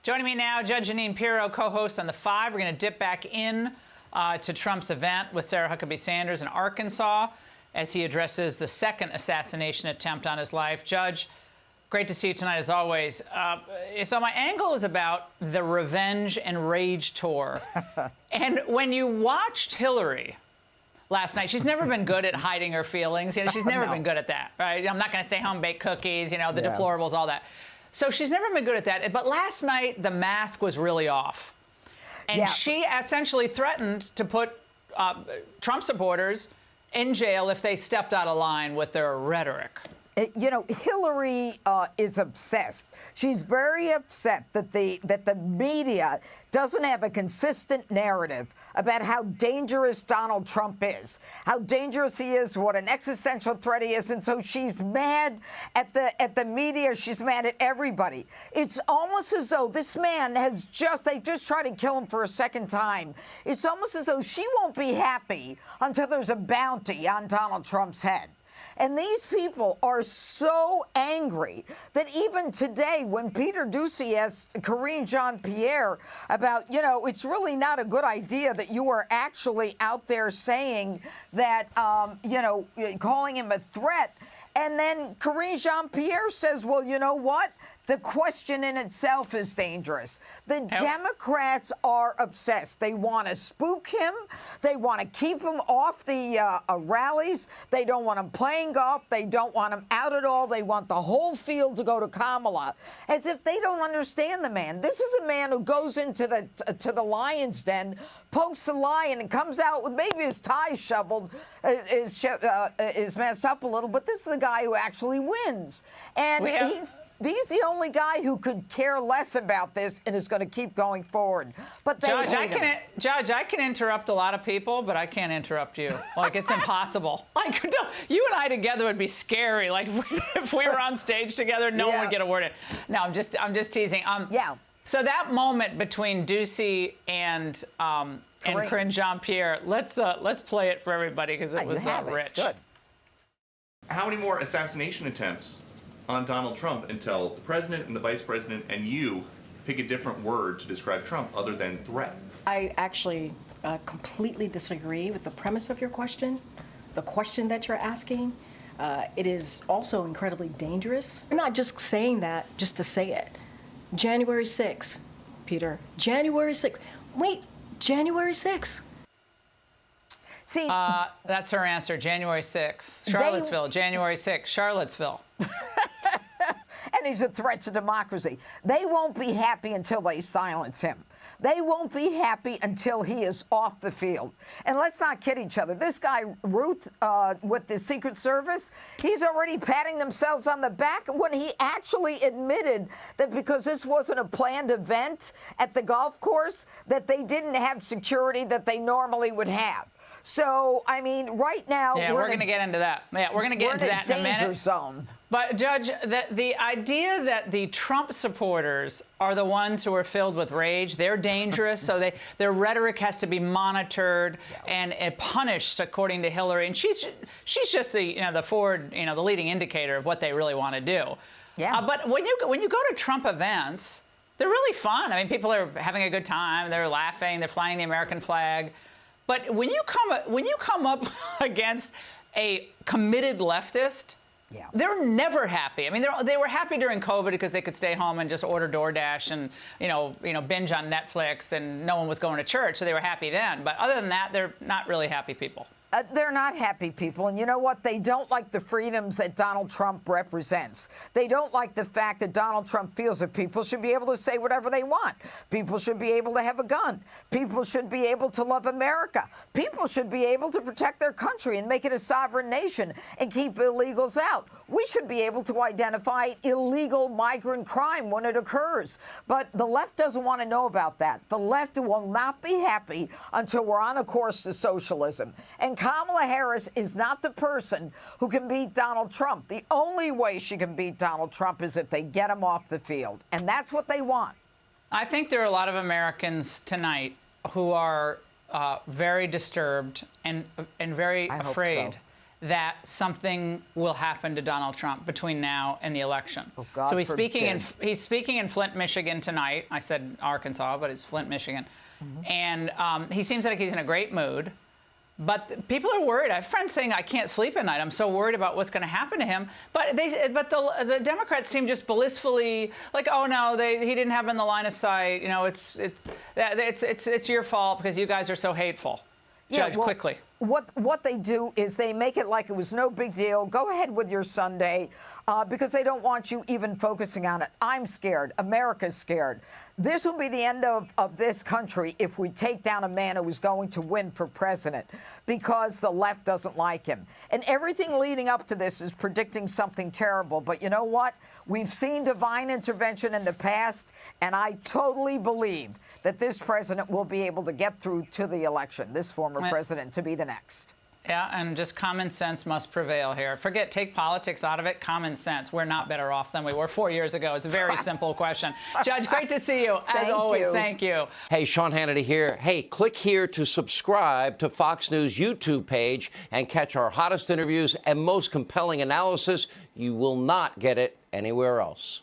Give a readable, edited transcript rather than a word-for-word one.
Joining me now, Judge Jeanine Pirro, co-host on The Five. We're going to dip back in to Trump's event with Sarah Huckabee Sanders in Arkansas as he addresses the second assassination attempt on his life. Judge, great to see you tonight, as always. So my angle is about the revenge and rage tour. And when you watched Hillary last night, she's never been good at hiding her feelings. You know, she's never been good at that, right? I'm not going to stay home, bake cookies, you know, the deplorables, all that. So she's never been good at that. But last night, the mask was really off. And she essentially threatened to put Trump supporters in jail if they stepped out of line with their rhetoric. You know, Hillary is obsessed. She's very upset that the media doesn't have a consistent narrative about how dangerous Donald Trump is, how dangerous he is, what an existential threat he is, and so she's mad at the media. She's mad at everybody. It's almost as though this man they just tried to kill him for a second time. It's almost as though she won't be happy until there's a bounty on Donald Trump's head. And these people are so angry that even today, when Peter Doocy asked Karine Jean-Pierre about, you know, it's really not a good idea that you are actually out there saying that, you know, calling him a threat. And then Karine Jean-Pierre says, well, you know what? The question in itself is dangerous. The Democrats are obsessed. They want to spook him. They want to keep him off the rallies. They don't want him playing golf. They don't want him out at all. They want the whole field to go to Kamala, as if they don't understand the man. This is a man who goes into the lion's den, pokes the lion, and comes out with maybe his tie shoveled, is messed up a little. But this is the guy who actually wins. And he's the only guy who could care less about this and is going to keep going forward. But Judge, I can interrupt a lot of people, but I can't interrupt you. Like, it's impossible. Like, you and I together would be scary. Like, if we were on stage together, no one would get a word in. No, I'm just teasing. So that moment between Doocy and Karine Jean-Pierre, let's play it for everybody because it was rich. Good. How many more assassination attempts on Donald Trump until the president and the vice president and you pick a different word to describe Trump other than threat? I actually completely disagree with the premise of your question, the question that you're asking. It is also incredibly dangerous. We're not just saying that just to say it. January 6th, Peter. January 6th. Wait, January 6th. See, that's her answer, January 6th. Charlottesville, January 6th, Charlottesville. And he's a threat to democracy. They won't be happy until they silence him. They won't be happy until he is off the field. And let's not kid each other. This guy, Ruth, with the Secret Service, he's already patting themselves on the back when he actually admitted that because this wasn't a planned event at the golf course, that they didn't have security that they normally would have. So, I mean, right now, we're going to get into that. Yeah, we're going to get into that in a minute. Danger zone. But, Judge, the idea that the Trump supporters are the ones who are filled with rage, they're dangerous, so their rhetoric has to be monitored and punished, according to Hillary. And she's just the forward, the leading indicator of what they really want to do. Yeah. But when you go to Trump events, they're really fun. I mean, people are having a good time. They're laughing. They're flying the American flag. But when you come up against a committed leftist, they're never happy. I mean, they were happy during COVID because they could stay home and just order DoorDash and binge on Netflix, and no one was going to church, so they were happy then. But other than that, they're not really happy people. They're not happy people. And you know what? They don't like the freedoms that Donald Trump represents. They don't like the fact that Donald Trump feels that people should be able to say whatever they want. People should be able to have a gun. People should be able to love America. People should be able to protect their country and make it a sovereign nation and keep illegals out. We should be able to identify illegal migrant crime when it occurs. But the left doesn't want to know about that. The left will not be happy until we're on a course to socialism. And Kamala Harris is not the person who can beat Donald Trump. The only way she can beat Donald Trump is if they get him off the field. And that's what they want. I think there are a lot of Americans tonight who are very disturbed and very afraid. that something will happen to Donald Trump between now and the election. Oh, God so he's forbid. speaking in Flint, Michigan tonight. I said Arkansas, but it's Flint, Michigan. And he seems like he's in a great mood. But people are worried. I have friends saying, I can't sleep at night. I'm so worried about what's going to happen to him. But the Democrats seem just blissfully like, oh, no, he didn't have him in the line of sight. You know, it's your fault because you guys are so hateful. Judge, well, quickly. What they do is they make it like it was no big deal. Go ahead with your Sunday because they don't want you even focusing on it. I'm scared. America's scared. This will be the end of this country if we take down a man who is going to win for president because the left doesn't like him. And everything leading up to this is predicting something terrible. But you know what? We've seen divine intervention in the past, and I totally believe that this president will be able to get through to the election, this former president, to be the next. Yeah, and just common sense must prevail here. Take politics out of it, common sense. We're not better off than we were 4 years ago. It's a very simple question. Judge, great to see you. As always, thank you. Hey, Sean Hannity here. Hey, click here to subscribe to Fox News YouTube page and catch our hottest interviews and most compelling analysis. You will not get it anywhere else.